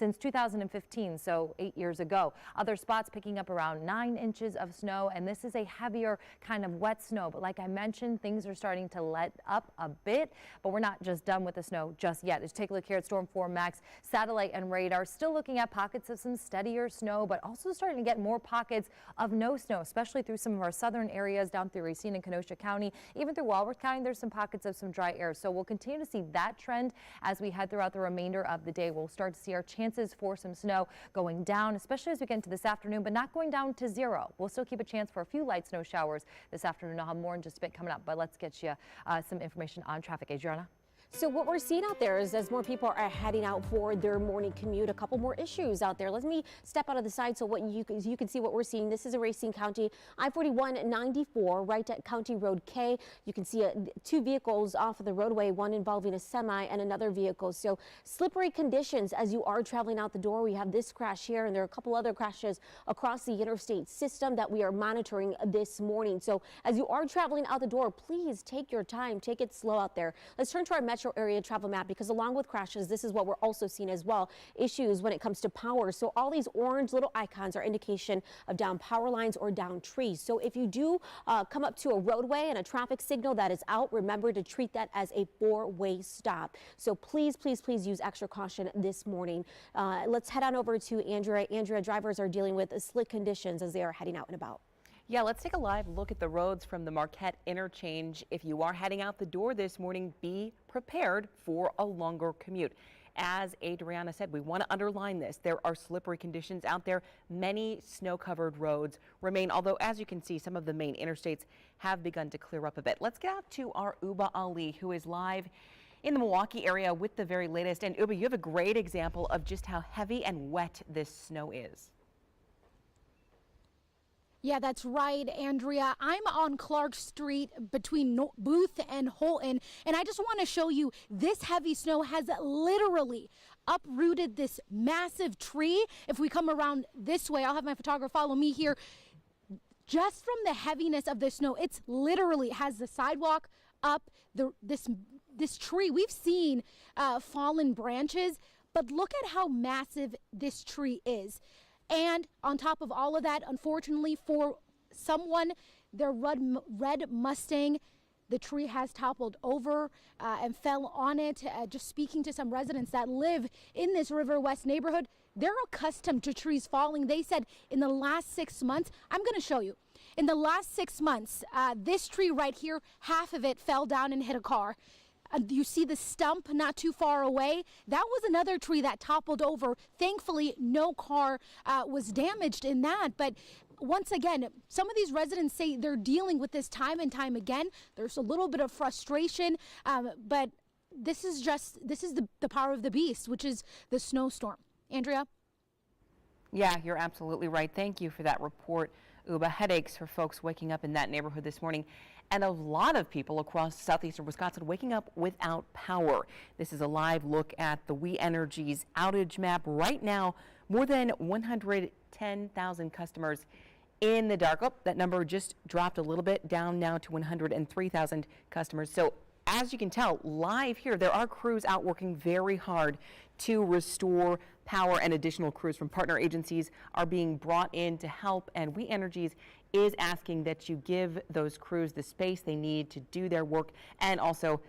since 2015, so 8 years ago. Other spots picking up around 9 inches of snow, and this is a heavier kind of wet snow. But like I mentioned, things are starting to let up a bit, but we're not just done with the snow just yet. Let's take a look here at Storm 4 Max satellite and radar. Still looking at pockets of some steadier snow, but also starting to get more pockets of no snow, especially through some of our southern areas down through Racine and Kenosha County. Even through Walworth County, there's some pockets of some dry air. So we'll continue to see that trend as we head throughout the remainder of the day. We'll start to see our chances for some snow going down, especially as we get into this afternoon, but not going down to zero. We'll still keep a chance for a few light snow showers this afternoon. I'll have more in just a bit coming up, but let's get you some information on traffic. Adriana? So what we're seeing out there is as more people are heading out for their morning commute, a couple more issues out there. Let me step out of the side so what you can see what we're seeing. This is a Racine County I-41 94 right at County Road K. You can see 2 vehicles off of the roadway, one involving a semi and another vehicle. So slippery conditions as you are traveling out the door. We have this crash here, and there are a couple other crashes across the interstate system that we are monitoring this morning. So as you are traveling out the door, please take your time, take it slow out there. Let's turn to our metro area travel map, because along with crashes, this is what we're also seeing as well, issues when it comes to power. So all these orange little icons are indication of down power lines or down trees. So if you do come up to a roadway and a traffic signal that is out, remember to treat that as a 4-way stop. So please, please, please use extra caution this morning. Let's head on over to Andrea. Andrea, drivers are dealing with slick conditions as they are heading out and about. Yeah, let's take a live look at the roads from the Marquette interchange. If you are heading out the door this morning, be prepared for a longer commute. As Adriana said, we want to underline this. There are slippery conditions out there. Many snow-covered roads remain, although as you can see, some of the main interstates have begun to clear up a bit. Let's get out to our Uba Ali, who is live in the Milwaukee area with the very latest. And Uba, you have a great example of just how heavy and wet this snow is. Yeah, that's right, Andrea. I'm on Clark Street between Booth and Holton, and I just want to show you this heavy snow has literally uprooted this massive tree. If we come around this way, I'll have my photographer follow me here. Just from the heaviness of the snow, it's literally has the sidewalk up. This tree, we've seen fallen branches, but look at how massive this tree is. And on top of all of that, unfortunately for someone, their red Mustang, the tree has toppled over and fell on it. Just speaking to some residents that live in this River West neighborhood, they're accustomed to trees falling. They said in the last 6 months, I'm going to show you. In the last 6 months, this tree right here, half of it fell down and hit a car. You see the stump not too far away. That was another tree that toppled over. Thankfully, no car was damaged in that. But once again, some of these residents say they're dealing with this time and time again. There's a little bit of frustration, but this is the power of the beast, which is the snowstorm. Andrea? Yeah, you're absolutely right. Thank you for that report, Uba. Headaches for folks waking up in that neighborhood this morning. And a lot of people across southeastern Wisconsin waking up without power. This is a live look at the We Energies outage map. Right now, more than 110,000 customers in the dark. Oh, that number just dropped a little bit, down now to 103,000 customers. So as you can tell, live here, there are crews out working very hard to restore power, and additional crews from partner agencies are being brought in to help. And We Energies is asking that you give those crews the space they need to do their work, and also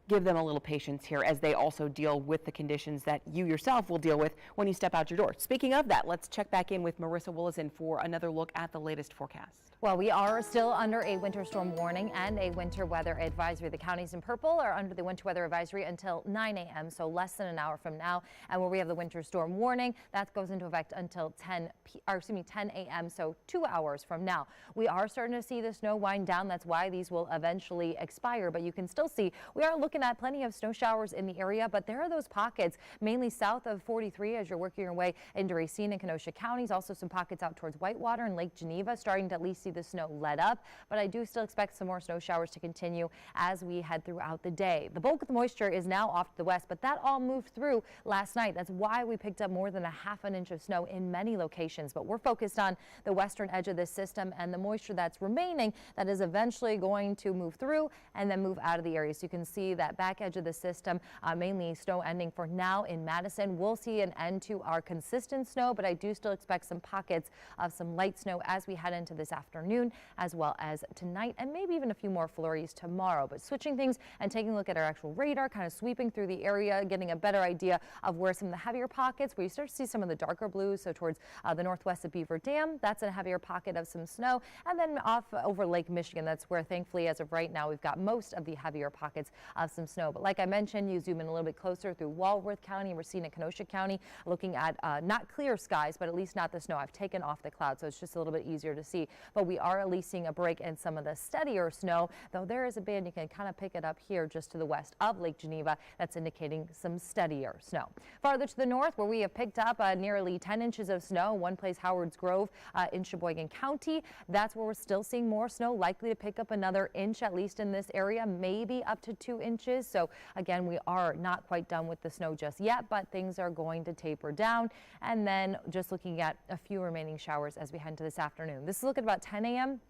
give them a little patience here as they also deal with the conditions that you yourself will deal with when you step out your door. Speaking of that, let's check back in with Marissa Willison for another look at the latest forecast. Well, we are still under a winter storm warning and a winter weather advisory. The counties in purple are under the winter weather advisory until 9 a.m., so less than an hour from now. And where we have the winter storm warning, that goes into effect until 10 a.m., so 2 hours from now. We are starting to see the snow wind down. That's why these will eventually expire. But you can still see we are looking at plenty of snow showers in the area, but there are those pockets mainly south of 43 as you're working your way into Racine and Kenosha counties. Also some pockets out towards Whitewater and Lake Geneva starting to at least see the snow let up, but I do still expect some more snow showers to continue as we head throughout the day. The bulk of the moisture is now off to the west, but that all moved through last night. That's why we picked up more than a half an inch of snow in many locations, but we're focused on the western edge of this system and the moisture that's remaining that is eventually going to move through and then move out of the area. So you can see that that back edge of the system, mainly snow ending for now in Madison. We'll see an end to our consistent snow, but I do still expect some pockets of some light snow as we head into this afternoon, as well as tonight, and maybe even a few more flurries tomorrow. But switching things and taking a look at our actual radar, kind of sweeping through the area, getting a better idea of where some of the heavier pockets, where you start to see some of the darker blues, so towards the northwest of Beaver Dam, that's a heavier pocket of some snow, and then off over Lake Michigan, that's where thankfully as of right now we've got most of the heavier pockets of some snow. But like I mentioned, you zoom in a little bit closer through Walworth County, we're seeing in Kenosha County, looking at not clear skies, but at least not the snow. I've taken off the clouds, so it's just a little bit easier to see. But we are at least seeing a break in some of the steadier snow, though there is a band, you can kind of pick it up here just to the west of Lake Geneva, that's indicating some steadier snow. Farther to the north, where we have picked up nearly 10 inches of snow, one place Howard's Grove in Sheboygan County, that's where we're still seeing more snow, likely to pick up another inch at least in this area, maybe up to 2 inches. So again, we are not quite done with the snow just yet, but things are going to taper down. And then just looking at a few remaining showers as we head into this afternoon. This is looking about 10 a.m.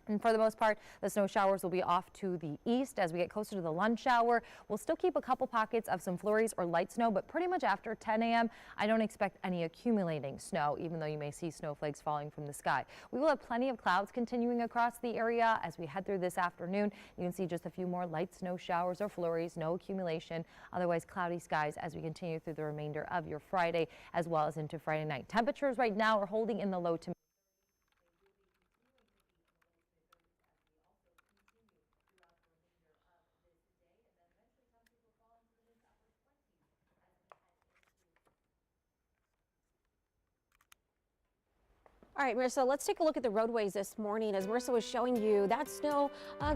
And for the most part, the snow showers will be off to the east as we get closer to the lunch hour. We'll still keep a couple pockets of some flurries or light snow, but pretty much after 10 a.m., I don't expect any accumulating snow, even though you may see snowflakes falling from the sky. We will have plenty of clouds continuing across the area as we head through this afternoon. You can see just a few more light snow showers or flurries, no accumulation. Otherwise, cloudy skies as we continue through the remainder of your Friday as well as into Friday night. Temperatures right now are holding in the low to All right, Marissa, let's take a look at the roadways this morning. As Marissa was showing you, that snow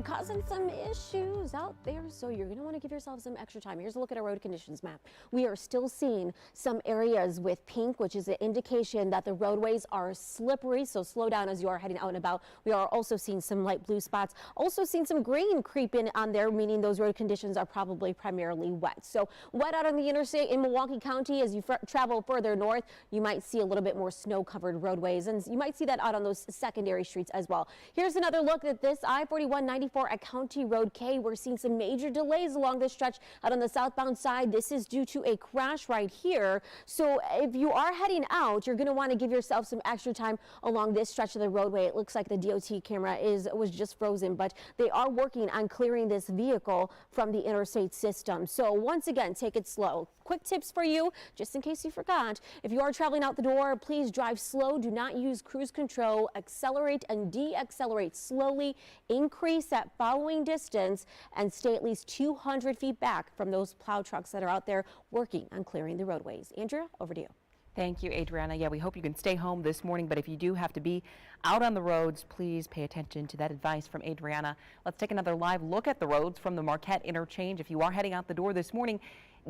causing some issues out there, so you're going to want to give yourself some extra time. Here's a look at our road conditions map. We are still seeing some areas with pink, which is an indication that the roadways are slippery, so slow down as you are heading out and about. We are also seeing some light blue spots, also seeing some green creep in on there, meaning those road conditions are probably primarily wet. So wet out on the interstate in Milwaukee County. As you travel further north, you might see a little bit more snow-covered roadways, and you might see that out on those secondary streets as well. Here's another look at this I-41-94 at County Road K. We're seeing some major delays along this stretch out on the southbound side. This is due to a crash right here. So if you are heading out, you're going to want to give yourself some extra time along this stretch of the roadway. It looks like the DOT camera was just frozen, but they are working on clearing this vehicle from the interstate system. So once again, take it slow. Quick tips for you, just in case you forgot. If you are traveling out the door, please drive slow. Do not use cruise control. Accelerate and de-accelerate slowly. Increase that following distance and stay at least 200 feet back from those plow trucks that are out there working on clearing the roadways. Andrea, over to you. Thank you, Adriana. Yeah, we hope you can stay home this morning, but if you do have to be out on the roads, please pay attention to that advice from Adriana. Let's take another live look at the roads from the Marquette interchange. If you are heading out the door this morning,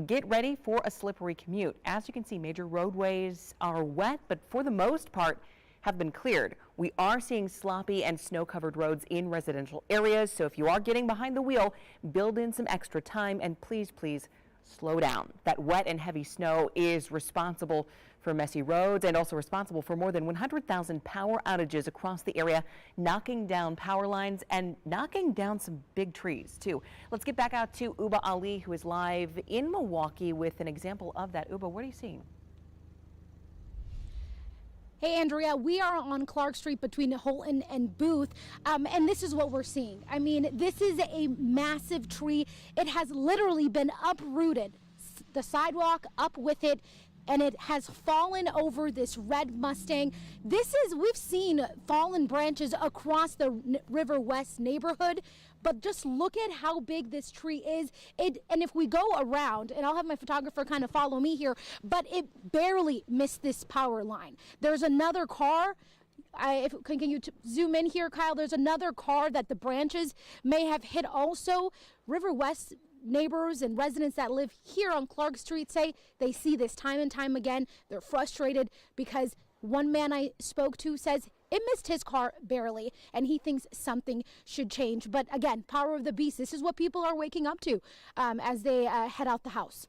get ready for a slippery commute. As you can see, major roadways are wet, but for the most part have been cleared. We are seeing sloppy and snow-covered roads in residential areas, so if you are getting behind the wheel, build in some extra time and please slow down. That wet and heavy snow is responsible for messy roads and also responsible for more than 100,000 power outages across the area, knocking down power lines and knocking down some big trees too. Let's get back out to Uba Ali, who is live in Milwaukee with an example of that. Uba, what are you seeing? Hey, Andrea, we are on Clark Street between Holton and Booth, and this is what we're seeing. I mean, this is a massive tree. It has literally been uprooted, the sidewalk up with it, and it has fallen over this red Mustang. We've seen fallen branches across the River West neighborhood, but just look at how big this tree is. And if we go around, and I'll have my photographer kind of follow me here, but it barely missed this power line. There's another car. Can you zoom in here, Kyle? There's another car that the branches may have hit also. River West neighbors and residents that live here on Clark Street say they see this time and time again. They're frustrated because one man I spoke to says it missed his car barely, and he thinks something should change. But again, power of the beast. This is what people are waking up to as they head out the house.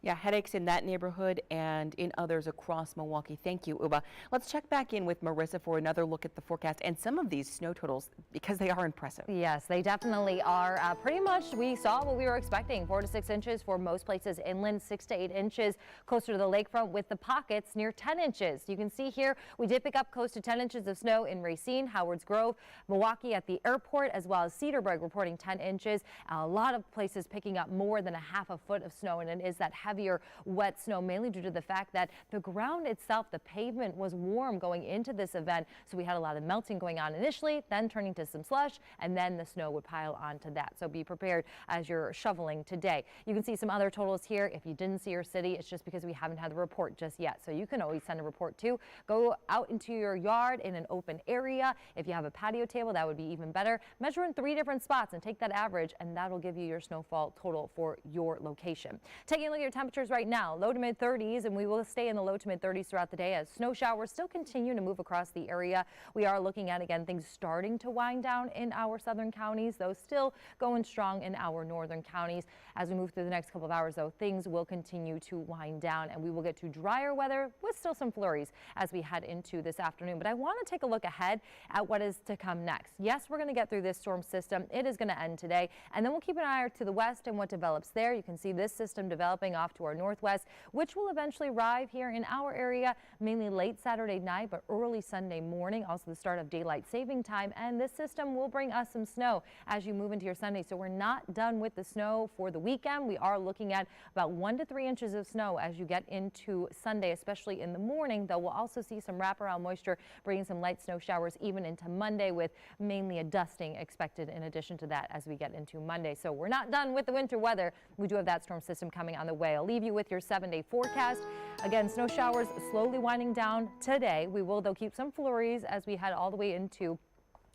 Yeah, headaches in that neighborhood and in others across Milwaukee. Thank you, Uba. Let's check back in with Marissa for another look at the forecast and some of these snow totals because they are impressive. Yes, they definitely are. Pretty much we saw what we were expecting, 4 to 6 inches for most places inland, 6 to 8 inches closer to the lakefront with the pockets near 10 inches. You can see here we did pick up close to 10 inches of snow in Racine, Howard's Grove, Milwaukee at the airport, as well as Cedarburg reporting 10 inches. A lot of places picking up more than a half a foot of snow, and it is that heavier wet snow, mainly due to the fact that the ground itself, the pavement, was warm going into this event. So we had a lot of melting going on initially, then turning to some slush, and then the snow would pile onto that. So be prepared as you're shoveling today. You can see some other totals here. If you didn't see your city, it's just because we haven't had the report just yet. So you can always send a report too. Go out into your yard in an open area. If you have a patio table, that would be even better. Measure in 3 different spots and take that average, and that'll give you your snowfall total for your location. Taking a look at your temperatures right now, low to mid 30s, and we will stay in the low to mid 30s throughout the day as snow showers still continue to move across the area. We are looking at, again, things starting to wind down in our southern counties, though still going strong in our northern counties. As we move through the next couple of hours, though, things will continue to wind down, and we will get to drier weather with still some flurries as we head into this afternoon. But I want to take a look ahead at what is to come next. Yes, we're going to get through this storm system. It is going to end today, and then we'll keep an eye out to the west and what develops there. You can see this system developing off to our northwest, which will eventually arrive here in our area mainly late Saturday night, but early Sunday morning, also the start of daylight saving time. And this system will bring us some snow as you move into your Sunday. So we're not done with the snow for the weekend. We are looking at about 1 to 3 inches of snow as you get into Sunday, especially in the morning, though we'll also see some wraparound moisture bringing some light snow showers even into Monday, with mainly a dusting expected in addition to that as we get into Monday. So we're not done with the winter weather. We do have that storm system coming on the way. I'll leave you with your 7-day forecast. Again, snow showers slowly winding down today. We will, though, keep some flurries as we head all the way into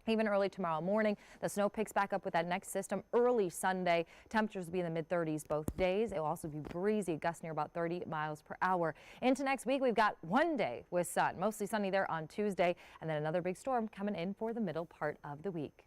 even early tomorrow morning. The snow picks back up with that next system early Sunday. Temperatures will be in the mid 30s both days. It will also be breezy, gusts near about 30 miles per hour. Into next week, we've got one day with sun, mostly sunny there on Tuesday, and then another big storm coming in for the middle part of the week.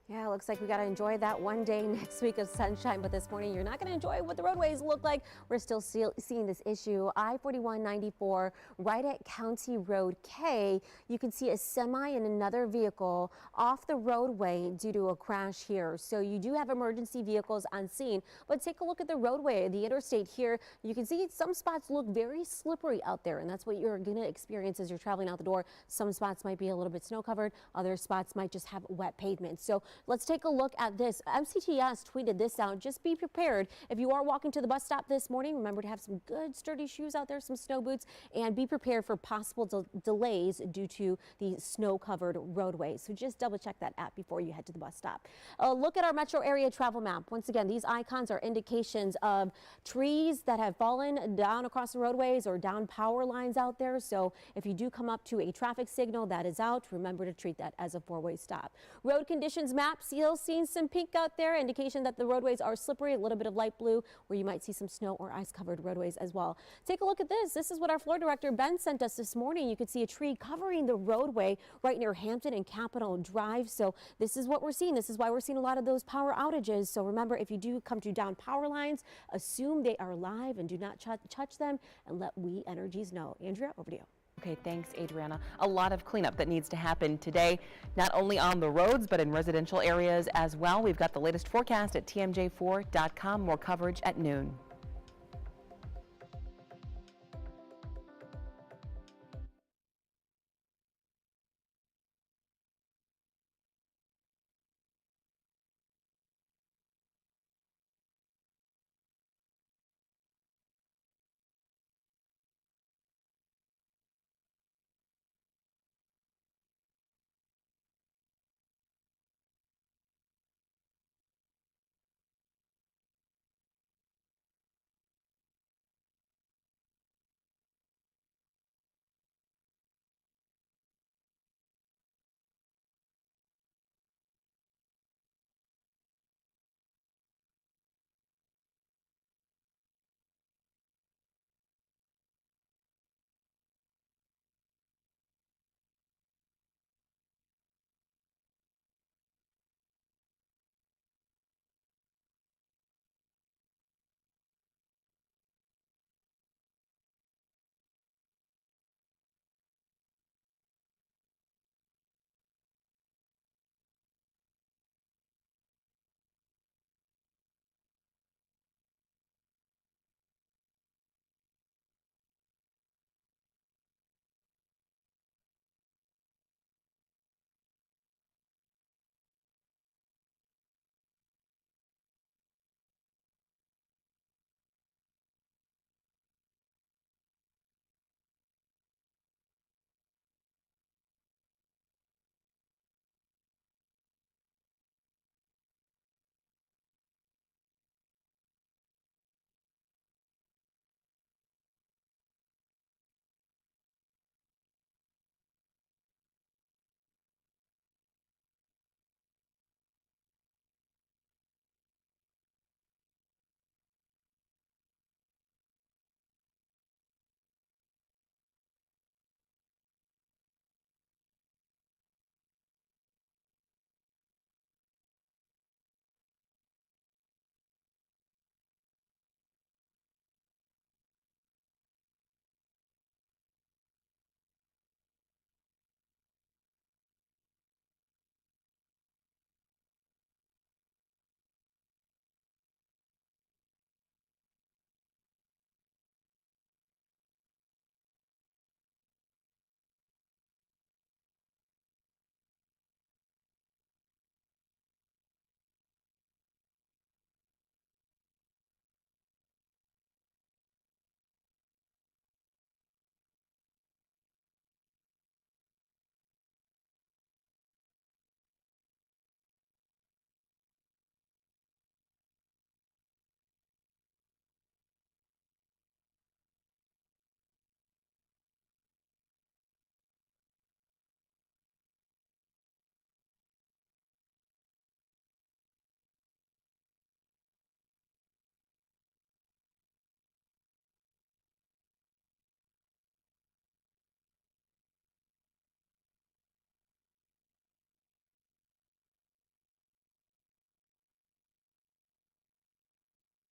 Yeah, it looks like we got to enjoy that one day next week of sunshine, but this morning you're not going to enjoy what the roadways look like. We're still seeing this issue. I-41-94 right at County Road K. You can see a semi and another vehicle off the roadway due to a crash here. So you do have emergency vehicles on scene, but take a look at the roadway, the interstate here. You can see some spots look very slippery out there, and that's what you're going to experience as you're traveling out the door. Some spots might be a little bit snow covered. Other spots might just have wet pavement. So let's take a look at this. MCTS tweeted this out. Just be prepared. If you are walking to the bus stop this morning, remember to have some good sturdy shoes out there, some snow boots, and be prepared for possible delays due to the snow-covered roadways. So just double check that app before you head to the bus stop. Look at our metro area travel map. Once again, these icons are indications of trees that have fallen down across the roadways or down power lines out there. So if you do come up to a traffic signal that is out, remember to treat that as a four-way stop. Road conditions map. Still seeing some pink out there, indication that the roadways are slippery, a little bit of light blue where you might see some snow or ice covered roadways as well. Take a look at this. This is what our floor director Ben sent us this morning. You could see a tree covering the roadway right near Hampton and Capitol Drive. So this is what we're seeing. This is why we're seeing a lot of those power outages. So remember, if you do come to down power lines, assume they are live and do not touch them, and let We Energies know. Andrea, over to you. Okay, thanks, Adriana. A lot of cleanup that needs to happen today, not only on the roads, but in residential areas as well. We've got the latest forecast at tmj4.com. More coverage at noon.